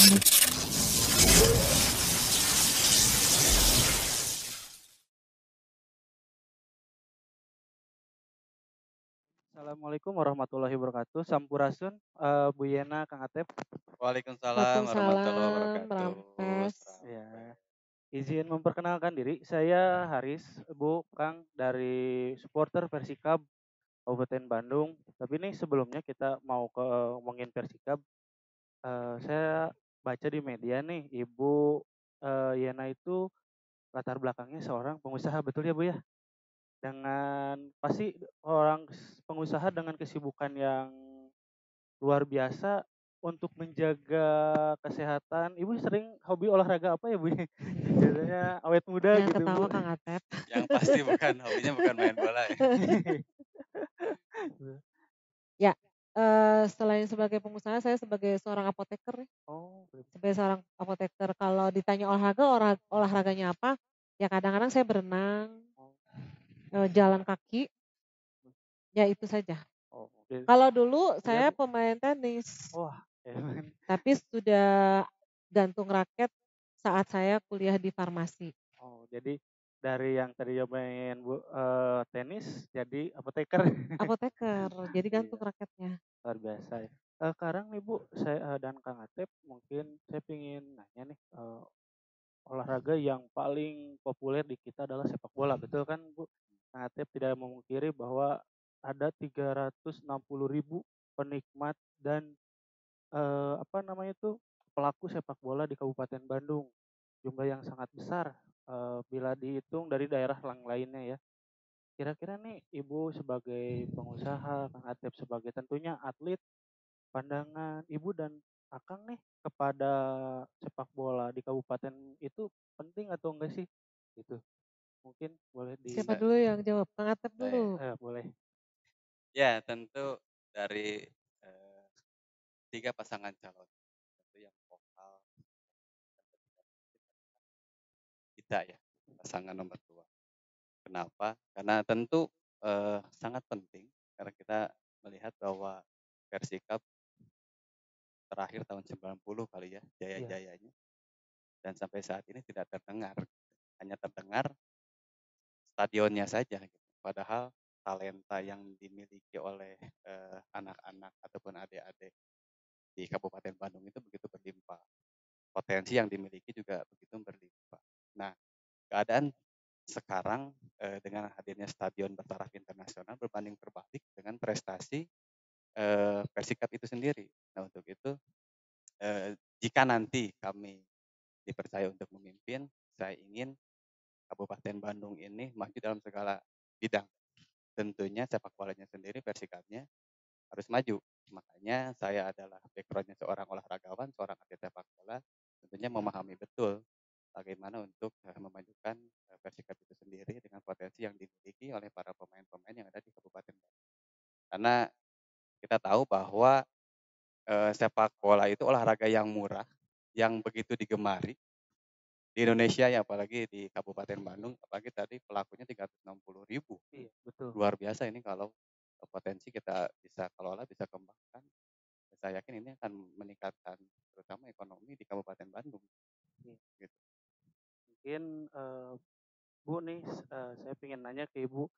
Assalamualaikum warahmatullahi wabarakatuh. Sampurasun, Bu Yena, Kang Atep. Waalaikumsalam warahmatullahi Waalaikumsalam, wabarakatuh. Rampas. Ya, izin memperkenalkan diri, saya Haris, Bu, Kang, dari supporter Persikab Kabupaten Bandung. Tapi ini sebelumnya kita mau ngomongin Persikab, saya baca di media nih, Ibu Yena itu latar belakangnya seorang pengusaha, betul ya Bu ya? Dengan pasti orang pengusaha dengan kesibukan yang luar biasa untuk menjaga kesehatan. Ibu sering hobi olahraga apa ya, Bu? Biasanya awet muda Jangan gitu, Bu. ketawa Kang Atep. Yang pasti hobinya bukan main bola ya. Ya, selain sebagai pengusaha, saya sebagai seorang apoteker ya. Oh, Sebagai seorang apoteker, kalau ditanya olahraga, olahraganya apa? Ya kadang-kadang saya berenang, oh, jalan kaki, ya itu saja. oh, Kalau dulu ya, saya Bu. pemain tenis, Wah, keren. tapi sudah gantung raket saat saya kuliah di farmasi. Oh, jadi dari yang tadi main tenis jadi apoteker. Apoteker, jadi gantung Iya, raketnya. luar biasa ya. Sekarang nih Bu, saya dan Kang Atep mungkin saya ingin nanya nih, olahraga yang paling populer di kita adalah sepak bola, betul kan Bu? Kang Atep tidak memungkiri bahwa ada 360.000 penikmat dan apa namanya itu, pelaku sepak bola di Kabupaten Bandung. Jumlah yang sangat besar, bila dihitung dari daerah yang lainnya ya. Kira-kira nih Ibu sebagai pengusaha, Kang Atep sebagai tentunya atlet, pandangan Ibu dan Akang nih kepada sepak bola di kabupaten itu penting atau enggak sih? Gitu. Mungkin boleh Siapa Sa- dulu yang jawab? Kang Atep Saya, dulu. boleh. ya tentu dari eh, tiga pasangan calon tentu yang vokal kita ya pasangan nomor dua. Kenapa? Karena tentu sangat penting karena kita melihat bahwa Persikap terakhir tahun 90 kali ya Iya, jaya-jayanya dan sampai saat ini tidak terdengar, hanya terdengar stadionnya saja gitu. Padahal talenta yang dimiliki oleh anak-anak ataupun adik-adik di Kabupaten Bandung itu begitu berlimpah. Potensi yang dimiliki juga begitu berlimpah. Nah, keadaan sekarang dengan hadirnya stadion bertaraf internasional berbanding terbalik dengan prestasi Persikap itu sendiri. Nah, untuk itu jika nanti kami dipercaya untuk memimpin, saya ingin Kabupaten Bandung ini maju dalam segala bidang. Tentunya sepak bolanya sendiri Persikapnya harus maju. Makanya saya adalah backgroundnya seorang olahragawan, seorang atlet sepak bola, tentunya memahami betul bagaimana untuk memajukan Persikap itu sendiri dengan potensi yang dimiliki oleh para pemain-pemain yang ada di Kabupaten Bandung. Karena kita tahu bahwa sepak bola itu olahraga yang murah, yang begitu digemari di Indonesia ya, apalagi di Kabupaten Bandung, apalagi tadi pelakunya 360.000. iya, betul. Luar biasa ini kalau potensi kita bisa kelola, bisa kembangkan. Saya yakin ini akan meningkatkan terutama ekonomi di Kabupaten Bandung. Iya. Gitu. Mungkin Bu nih, saya ingin nanya ke Ibu,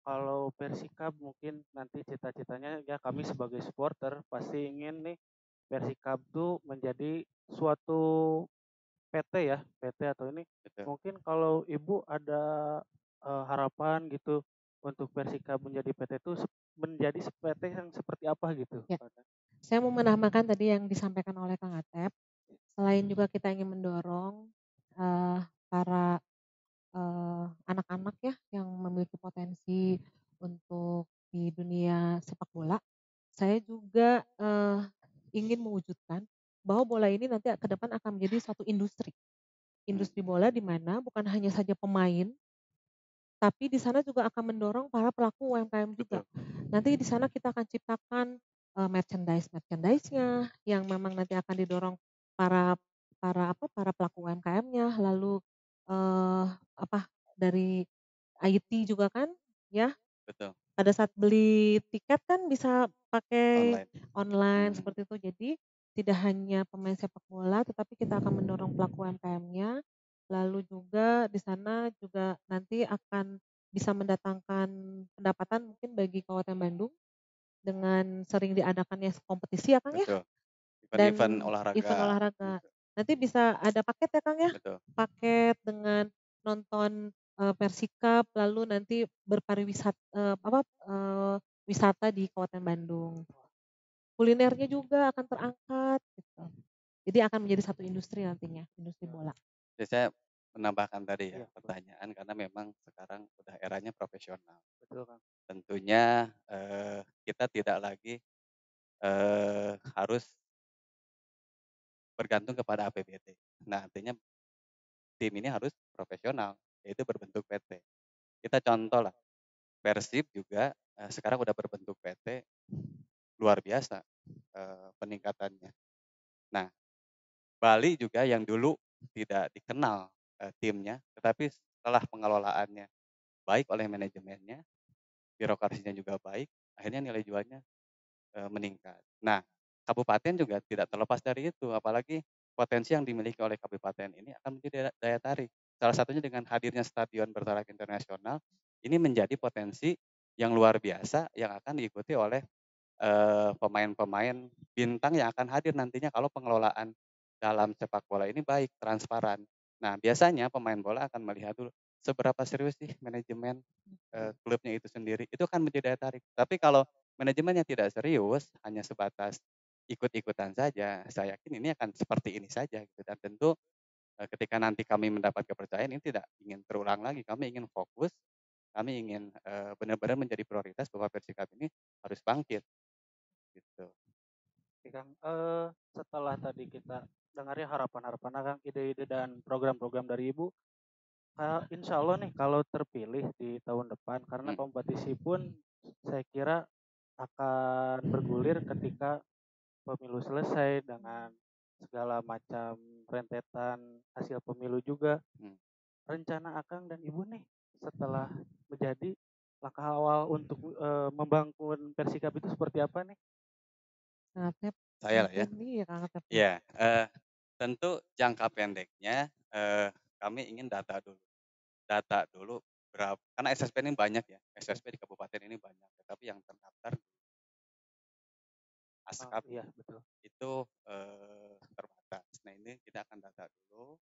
kalau Persikab mungkin nanti cita-citanya ya kami sebagai supporter pasti ingin nih Persikab tuh menjadi suatu PT ya, PT atau ini. Betul. Mungkin kalau Ibu ada harapan gitu untuk Persikab menjadi PT itu menjadi PT yang seperti apa gitu? Ya, saya mau menambahkan tadi yang disampaikan oleh Kang Atep. Selain juga kita ingin mendorong para anak-anak ya yang memiliki potensi untuk di dunia sepak bola, saya juga ingin mewujudkan bahwa bola ini nanti ke depan akan menjadi suatu industri. Industri bola di mana bukan hanya saja pemain, tapi di sana juga akan mendorong para pelaku UMKM juga. Betul. Nanti di sana kita akan ciptakan merchandise-nya yang memang nanti akan didorong para para pelaku UMKM-nya, lalu apa dari IT juga kan ya, Betul. pada saat beli tiket kan bisa pakai Online. online seperti itu. Jadi tidak hanya pemain sepak bola, tetapi kita akan mendorong pelaku UMKM-nya, lalu juga di sana juga nanti akan bisa mendatangkan pendapatan mungkin bagi Kabupaten Bandung dengan sering diadakannya kompetisi ya Kang ya, Betul. Event-event dan olahraga. event olahraga. Betul. Nanti bisa ada paket ya Kang ya, Betul. paket dengan nonton Persikap, lalu nanti wisata di Kabupaten Bandung. Kulinernya juga akan terangkat gitu. Jadi akan menjadi satu industri nantinya, industri bola. Jadi saya menambahkan tadi ya Iya, pertanyaan karena memang sekarang udah eranya profesional. betul Kang. Tentunya kita tidak lagi harus bergantung kepada APBD. Nah, artinya tim ini harus profesional, yaitu berbentuk PT. Kita contoh lah, Persib juga sekarang udah berbentuk PT, luar biasa peningkatannya. Nah, Bali juga yang dulu tidak dikenal timnya, tetapi setelah pengelolaannya baik oleh manajemennya, birokrasinya juga baik, akhirnya nilai jualnya meningkat. Nah, kabupaten juga tidak terlepas dari itu, apalagi potensi yang dimiliki oleh kabupaten ini akan menjadi daya tarik. Salah satunya dengan hadirnya stadion bertaraf internasional, ini menjadi potensi yang luar biasa yang akan diikuti oleh pemain-pemain bintang yang akan hadir nantinya kalau pengelolaan dalam sepak bola ini baik, transparan. Nah, biasanya pemain bola akan melihat dulu seberapa serius sih manajemen klubnya itu sendiri. Itu akan menjadi daya tarik. Tapi kalau manajemennya tidak serius, hanya sebatas ikut-ikutan saja, saya yakin ini akan seperti ini saja gitu. Dan tentu ketika nanti kami mendapat kepercayaan ini tidak ingin terulang lagi. Kami ingin fokus, kami ingin benar-benar menjadi prioritas bahwa Persikap ini harus bangkit gitu. Oke Kang, setelah tadi kita dengar ya harapan-harapan Kang, ide-ide dan program-program dari Ibu, insya Allah nih kalau terpilih di tahun depan, karena kompetisi pun saya kira akan bergulir ketika pemilu selesai dengan segala macam rentetan hasil pemilu juga. Rencana Akang dan Ibu nih setelah menjadi langkah awal untuk membangun Persikap itu seperti apa nih? Kang Atep, Saya lah ya. mungkin nih ya Kang Atep. Iya, tentu jangka pendeknya kami ingin data dulu. Data dulu berapa, karena SSP ini banyak ya, SSP di kabupaten ini banyak, tetapi yang terdaftar ASKAP Iya betul. itu terbatas. Nah ini kita akan data dulu,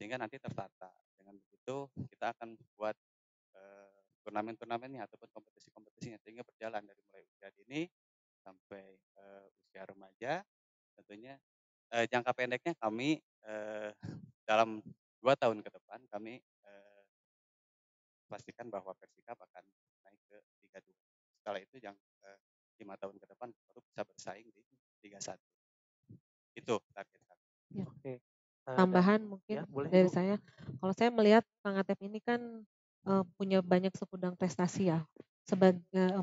sehingga nanti tertata. Dengan begitu kita akan buat turnamen-turnamennya ataupun kompetisi-kompetisinya, sehingga berjalan dari mulai usia dini sampai usia remaja. Tentunya jangka pendeknya kami dalam 2 tahun ke depan kami pastikan bahwa Persikap akan naik ke Liga 2. Setelah itu yang 5 tahun ke depan baru bisa bersaing di Liga 1. Itu target kami. Ya. Oke. Tambahan mungkin ya, boleh, dari Ibu. saya, kalau saya melihat Kang Atep ini kan punya banyak segudang prestasi ya,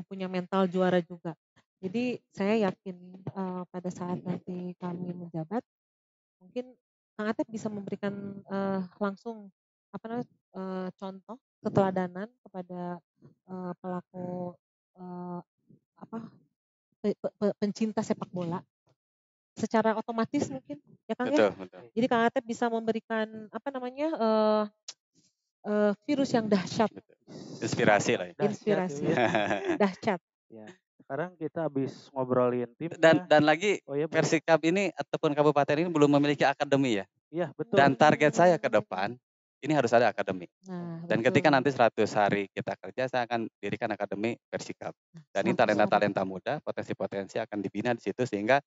punya mental juara juga. Jadi saya yakin pada saat nanti kami menjabat, mungkin Kang Atep bisa memberikan langsung contoh keteladanan kepada pelaku pencinta sepak bola secara otomatis mungkin ya Kang ya. Betul, betul. Jadi Kang Atep bisa memberikan virus yang dahsyat. Betul. Inspirasi lah ya. Inspirasi. Dahsyat. Ya. Sekarang kita habis ngobrolin tim Dan lagi ya, Persikap ini ataupun kabupaten ini belum memiliki akademi ya. Iya, betul. Dan target saya ke depan ini harus ada akademi. Nah, Dan betul. ketika nanti 100 hari kita kerja, saya akan dirikan akademi Persikap. Dan ini 100 hari. talenta-talenta muda, potensi-potensi akan dibina di situ sehingga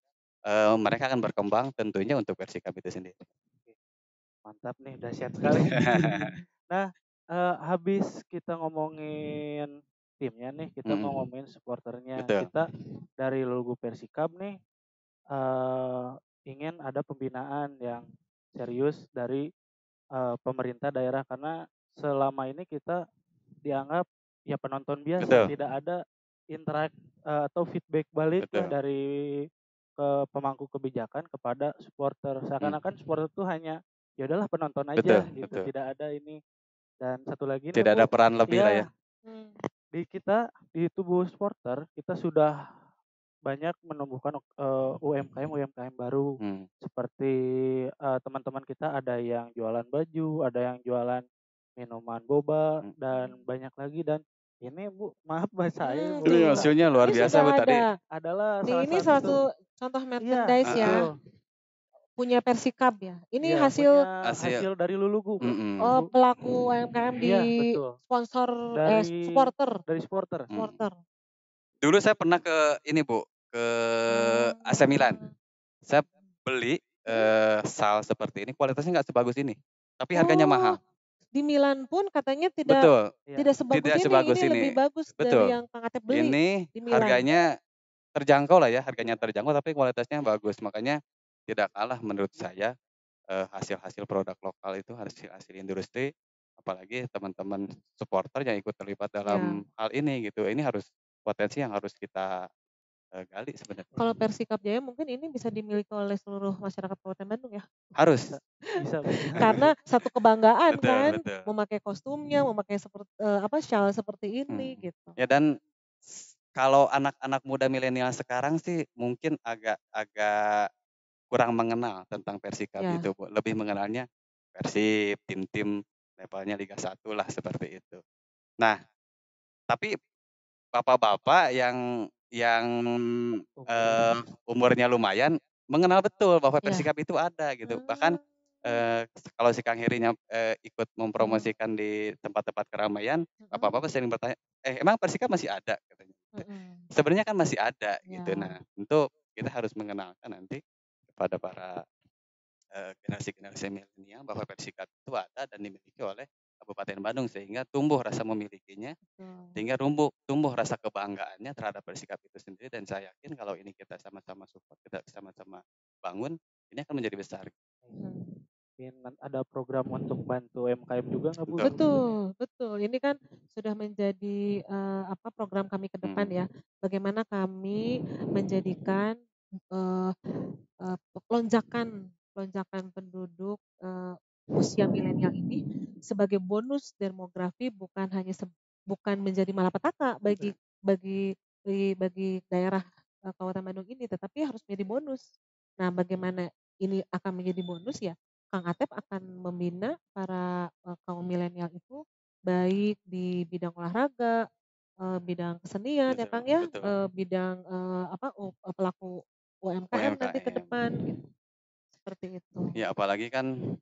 mereka akan berkembang tentunya untuk Persikap itu sendiri. Mantap nih, dahsyat sekali. Nah, habis kita ngomongin timnya nih, kita mau ngomongin supporternya. Betul. Kita dari logo Persikap nih ingin ada pembinaan yang serius dari pemerintah daerah, karena selama ini kita dianggap ya penonton biasa, Betul. tidak ada atau feedback balik lah Betul. dari ke pemangku kebijakan kepada supporter. Seakan-akan supporter itu hanya ya udahlah penonton aja Betul, gitu, betul. tidak ada ini. Dan satu lagi nih Tidak Bu, ada peran lebih lah ya. di tubuh supporter kita sudah banyak menumbuhkan UMKM baru seperti teman-teman kita ada yang jualan baju, ada yang jualan minuman boba dan banyak lagi dan ini Bu, maaf bahasa saya Bu, Ini Tuh, hasilnya luar ini biasa sudah Bu tadi. ada. adalah Nih, ini salah satu satu contoh iya merchandise ya, betul. punya Persikap ya. Ini Iya punya hasil Hasil hasil dari Lulugu Bu. Bu. pelaku UMKM di Iya betul. sponsor Dari supporter, supporter. supporter. Dulu saya pernah ke ini Bu, ke AC Milan. Saya beli sal seperti ini, kualitasnya nggak sebagus ini, tapi harganya mahal. Di Milan pun katanya Betul, tidak sebagus tidak ini. sebagus Ini ini. lebih bagus dari Betul. yang Kang Atep beli Ini di Milan. harganya terjangkau lah ya, harganya terjangkau tapi kualitasnya bagus. Makanya tidak kalah menurut saya hasil-hasil produk lokal itu hasil industri, apalagi teman-teman supporter yang ikut terlibat dalam hal ini gitu. Ini harus potensi yang harus kita gali sebenarnya. Kalau Persikap Jaya mungkin ini bisa dimiliki oleh seluruh masyarakat Kabupaten Bandung ya. Harus. Bisa. Karena satu kebanggaan Betul, kan, betul. memakai kostumnya, memakai seperti shawl seperti ini gitu. Ya dan kalau anak-anak muda milenial sekarang sih mungkin agak kurang mengenal tentang Persikap itu, Bu. Lebih mengenalnya Persib, tim-tim levelnya Liga 1 lah seperti itu. Nah, tapi bapak-bapak yang umurnya lumayan mengenal betul bahwa Persikap itu ada gitu. Bahkan kalau si Kang Herinya ikut mempromosikan di tempat-tempat keramaian, bapak-bapak sering bertanya, emang Persikap masih ada katanya. Sebenarnya kan masih ada gitu. Nah, tentu kita harus mengenalkan nanti kepada para generasi-generasi milenial bahwa Persikap itu ada dan dimiliki oleh Kabupaten Bandung sehingga tumbuh rasa memilikinya, sehingga tumbuh rasa kebanggaannya terhadap Persikap itu sendiri dan saya yakin kalau ini kita sama-sama support, kita sama-sama bangun, ini akan menjadi besar. Ada program untuk bantu UMKM juga nggak Bu? Betul. Ini kan sudah menjadi program kami ke depan ya. Bagaimana kami menjadikan lonjakan penduduk usia milenial ini sebagai bonus demografi, bukan menjadi malapetaka bagi daerah Kabupaten Bandung ini, tetapi harus menjadi bonus. Nah, bagaimana ini akan menjadi bonus ya? Kang Atep akan membina para kaum milenial itu baik di bidang olahraga, bidang kesenian ya Kang ya, bidang pelaku UMKM nanti ke depan gitu. Seperti itu. Ya apalagi kan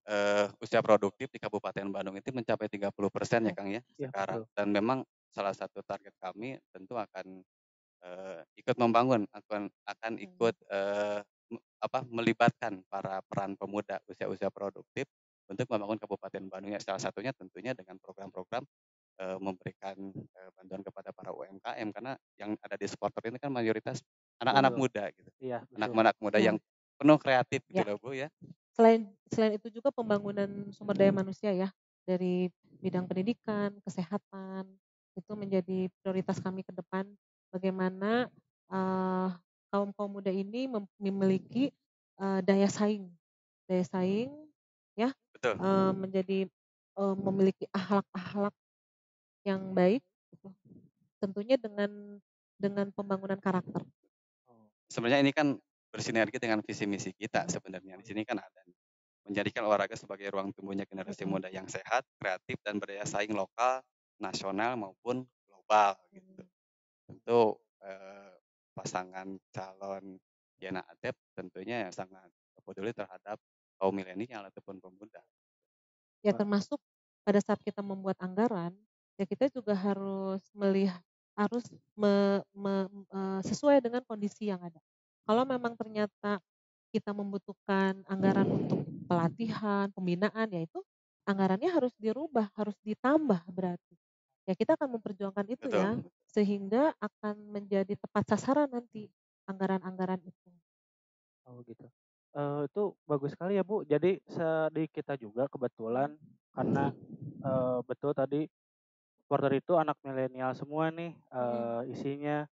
usia produktif di Kabupaten Bandung itu mencapai 30% ya Kang ya sekarang. Dan memang salah satu target kami tentu akan ikut membangun, akan ikut melibatkan para peran pemuda usia-usia produktif untuk membangun Kabupaten Bandung ya. Salah satunya tentunya dengan program-program memberikan bantuan kepada para UMKM karena yang ada di supporter ini kan mayoritas anak-anak muda gitu. Anak-anak muda yang penuh kreatif gitu loh Bu ya. Selain itu juga pembangunan sumber daya manusia ya, dari bidang pendidikan, kesehatan, itu menjadi prioritas kami ke depan. Bagaimana kaum muda ini memiliki daya saing ya, menjadi memiliki akhlak-akhlak yang baik, gitu. Tentunya dengan pembangunan karakter. Sebenarnya ini kan bersinergi dengan visi misi kita sebenarnya. Di sini kan ada menjadikan olahraga sebagai ruang tumbuhnya generasi muda yang sehat, kreatif dan berdaya saing lokal, nasional maupun global gitu. Tentu pasangan calon Diana Atep tentunya sangat peduli terhadap kaum milenial ataupun pemuda. Ya termasuk pada saat kita membuat anggaran, ya kita juga harus melihat sesuai dengan kondisi yang ada. Kalau memang ternyata kita membutuhkan anggaran untuk pelatihan, pembinaan, ya itu anggarannya harus dirubah, harus ditambah berarti. Ya kita akan memperjuangkan itu ya, sehingga akan menjadi tepat sasaran nanti anggaran-anggaran itu. Oh gitu. Itu bagus sekali ya Bu. Jadi di kita juga kebetulan karena betul tadi supporter itu anak milenial semua nih isinya.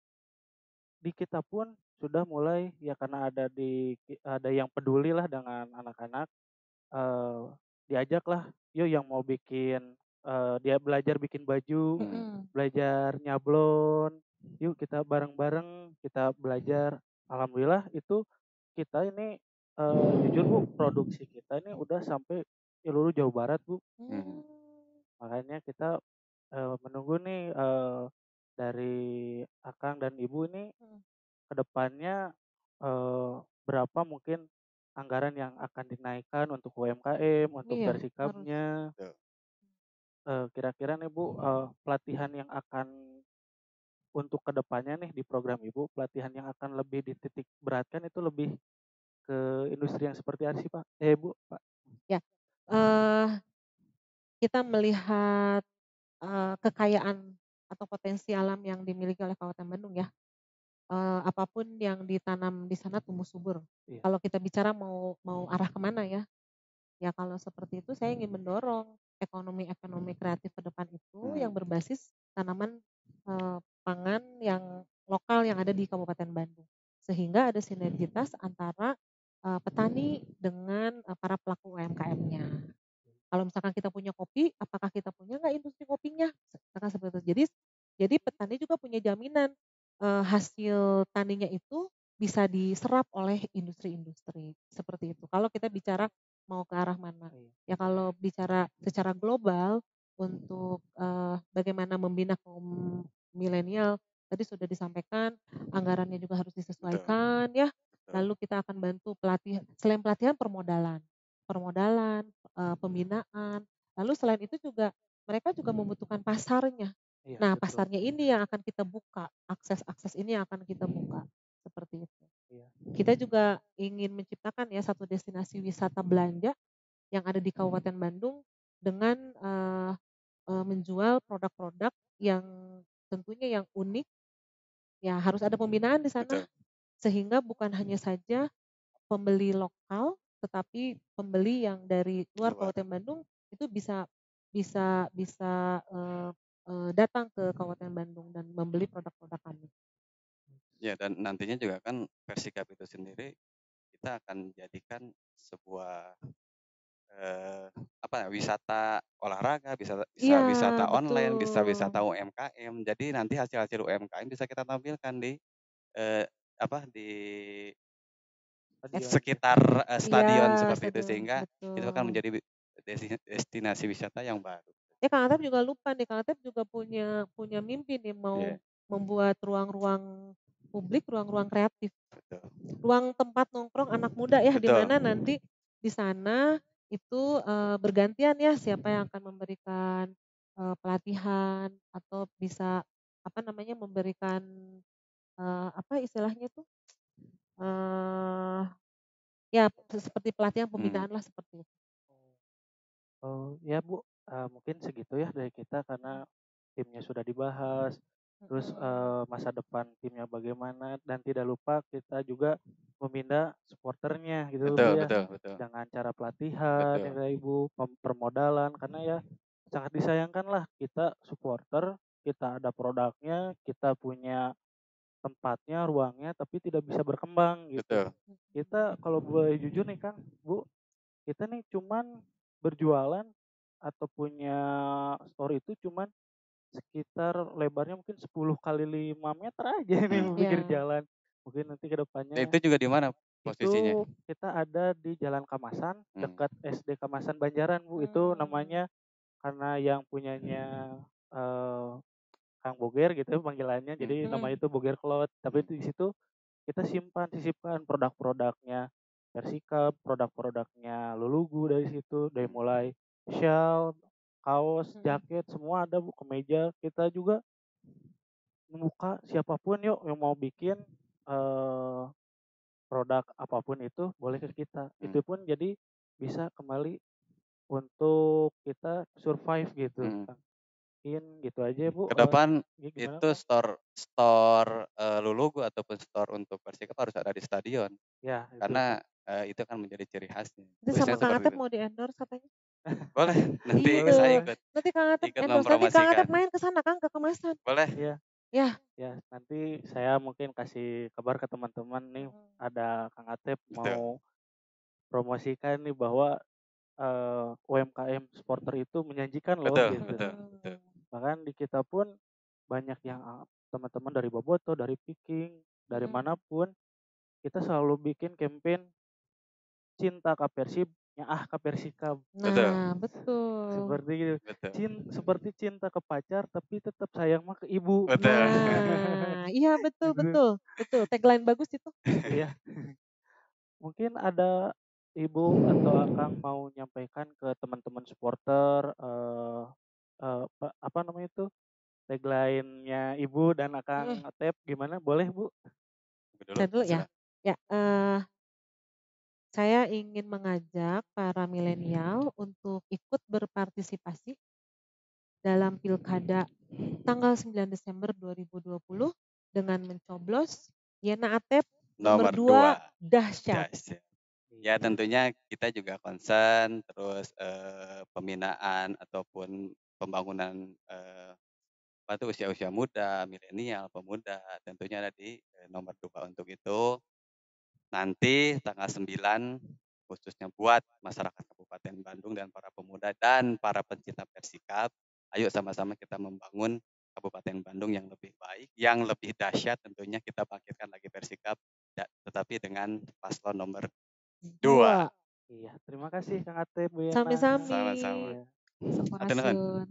Di kita pun sudah mulai ya karena ada yang peduli lah dengan anak-anak, diajak lah, yuk yang mau bikin dia belajar bikin baju, belajar nyablon, yuk kita bareng-bareng, kita belajar. Alhamdulillah itu kita ini, jujur Bu, produksi kita ini udah sampai seluruh Jawa Barat Bu. Hmm. Makanya kita, menunggu nih, dari akang dan ibu ini ke depannya, berapa mungkin anggaran yang akan dinaikkan untuk UMKM, untuk Iya, harus. Persikabnya, Betul. kira-kira nih Bu, pelatihan yang akan untuk ke depannya nih di program Ibu, pelatihan yang akan lebih dititik beratkan itu lebih ke industri yang seperti apa sih Pak? Bu, Pak? Ya, eee, kita melihat, kekayaan atau potensi alam yang dimiliki oleh Kabupaten Bandung ya, apa yang ditanam di sana tumbuh subur. Iya. Kalau kita bicara mau mau arah kemana ya, ya kalau seperti itu saya ingin mendorong ekonomi-ekonomi kreatif ke depan itu yang berbasis tanaman, pangan yang lokal yang ada di Kabupaten Bandung. Sehingga ada sinergitas antara, petani dengan, para pelaku UMKM-nya. Kalau misalkan kita punya kopi, apakah kita punya nggak industri kopinya? Misalkan seperti itu. Jadi petani juga punya jaminan, hasil taninya itu bisa diserap oleh industri-industri, seperti itu. Kalau kita bicara mau ke arah mana. Iya. Ya kalau bicara secara global untuk, bagaimana membina kaum milenial, tadi sudah disampaikan anggarannya juga harus Betul. disesuaikan ya. Betul. Lalu kita akan bantu selain pelatihan permodalan. Permodalan, pembinaan, lalu selain itu juga mereka juga membutuhkan pasarnya. Iya, Nah, betul. pasarnya ini yang akan kita buka, akses-akses ini yang akan kita buka, seperti itu. Iya. Kita juga ingin menciptakan ya satu destinasi wisata belanja yang ada di Kabupaten Bandung dengan, menjual produk-produk yang tentunya yang unik, ya harus ada pembinaan di sana, Betul. sehingga bukan hanya saja pembeli lokal, tetapi pembeli yang dari luar Luar. Kabupaten Bandung itu bisa bisa bisa, datang ke Kabupaten Bandung dan membeli produk-produk kami. Ya, dan nantinya juga kan Persikab itu sendiri kita akan jadikan sebuah wisata olahraga, bisa Iya, bisa wisata online, bisa wisata betul. UMKM. Jadi nanti hasil-hasil UMKM bisa kita tampilkan di eee, di Stadion. sekitar Iya, stadion seperti itu, stadion, sehingga itu akan betul. menjadi destinasi wisata yang baru. Kang Atep juga lupa nih, Kang Atep juga punya punya mimpi nih mau Iya, membuat ruang-ruang publik, ruang-ruang kreatif. betul. Ruang tempat nongkrong anak muda ya, di Betul. mana nanti di sana itu, bergantian ya siapa yang akan memberikan, pelatihan atau bisa, apa namanya, memberikan, apa istilahnya tuh, eee, ya seperti pelatihan Mmm, pembinaan lah seperti itu. Oh, ya Bu, mungkin segitu ya dari kita karena timnya sudah dibahas, terus, Mhm. masa depan timnya bagaimana dan tidak lupa kita juga meminta supporternya gitu Bu betul ya, betul betul dengan cara pelatihan ya betul kayak Ibu, permodalan karena ya sangat disayangkan lah kita supporter, kita ada produknya, kita punya tempatnya, ruangnya, tapi tidak bisa berkembang gitu. betul. Kita kalau boleh jujur nih Kang, Bu, kita nih cuman berjualan atau punya store itu cuman sekitar lebarnya mungkin 10 kali 5 meter aja nih Mmm. pinggir Iya. jalan. Mungkin nanti ke depannya Itu juga di mana posisinya? itu kita ada di Jalan Kamasan, Mmm, dekat SD Kamasan Banjaran, Bu. Itu Mmm. namanya karena yang punyanya, Kang Boger gitu panggilannya, mmm, jadi Mhm. namanya itu Boger Cloth. Tapi mmm, di situ kita sisipkan produk-produknya Persikap, produk-produknya Lulugu dari situ, dari mmm, mulai shawl, kaos, Mhm. jaket, semua ada Bu, kemeja. Kita juga membuka siapapun yuk yang mau bikin, eee, produk apapun itu boleh ke kita. mmm, Itu pun jadi bisa kembali untuk kita survive gitu, mhm. Kang. Mungkin gitu aja Bu, Ke depan ya gimana itu Kang? store store, Lulugu ataupun store untuk Persikap harus ada di stadion, Ya itu Bu. karena, itu kan menjadi ciri khasnya. Itu sama Biasanya Kang seperti Atep itu. mau di-endorse katanya. Boleh, nanti Boleh saya Itu, boleh. ikut nanti Kang Atep ikut endorse, nanti Kang Atep mempromosikan. main ke sana Kang, ke Kemasan. Boleh? Iya. Ya. Ya, nanti saya mungkin kasih kabar ke teman-teman nih, Mhm. ada Kang Atep Betul mau promosikan nih bahwa, UMKM supporter itu menjanjikan loh betul gitu. betul betul. Mhm. Bahkan di kita pun banyak yang teman-teman dari Boboto, dari Piking, dari manapun, kita selalu bikin campaign cinta ke Persib, nyaah ke Persikab. Betul. Nah, betul. Seperti gitu. Betul. Seperti cinta ke pacar tapi tetap sayang mah ke ibu. Betul. Nah, iya betul Gitu. betul. Betul, tagline bagus itu. Iya. Mungkin ada ibu atau akang mau nyampaikan ke teman-teman supporter apa namanya itu tagline-nya ibu dan akang Atep gimana? Boleh bu? Saya dulu ya. Silakan. Ya, saya ingin mengajak para milenial untuk ikut berpartisipasi dalam pilkada tanggal 9 Desember 2020 dengan mencoblos Yena Atep nomor 2 dahsyat. Dahsyat. Ya tentunya kita juga concern terus pembinaan ataupun pembangunan usia-usia muda, milenial, pemuda tentunya ada di nomor 2 untuk itu. Nanti tanggal 9 khususnya buat masyarakat Kabupaten Bandung dan para pemuda dan para pencinta Persikab, ayo sama-sama kita membangun Kabupaten Bandung yang lebih baik, yang lebih dahsyat tentunya kita bangkitkan lagi Persikab, tetapi dengan paslon nomor 2. Iya, terima kasih Kang Atep, Bu Yena. Sami-sami. Sama-sama. Iya. Sampurasun.